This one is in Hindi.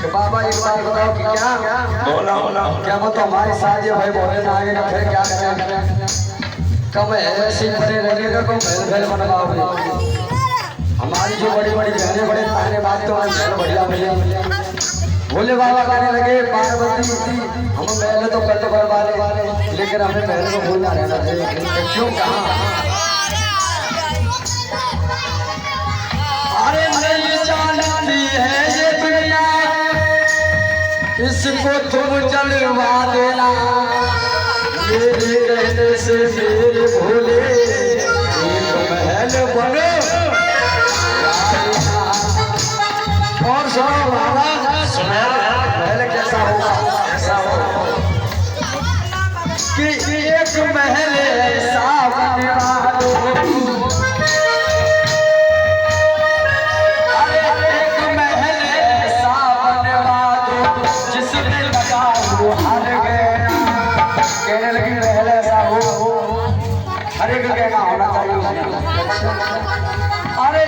कि बाबा एक बात बताओ कि क्या बोला बोला क्या बताओ हमारी शादी भाई बोले ना आगे फिर क्या करें कब ऐसे ही पड़े रहेगा को महल महल बनवाओगे हमारी जो बड़ी बड़ी बहनें बड़े ताने बात तो महल बढ़िया बढ़िया बोले बाबा कहने लगे पार्वती हम महल तो कल करवा ले लेकिन हमें महल को भूलना रहना चाहिए क्यों कहा अरे नहीं जानती है ये दुनिया इसको तुम जलवा देना मेरे कहने से मेरे भोले एक महल बनो और सुनो महाराज महल कैसा होगा ऐसा हो कि एक महल ऐसा बनवा दो अरे एक महल ऐसा बनवा दो जिसने लगा वो हार गया कहने लगी महल ऐसा हो हर एक कहना होना चाहिए अरे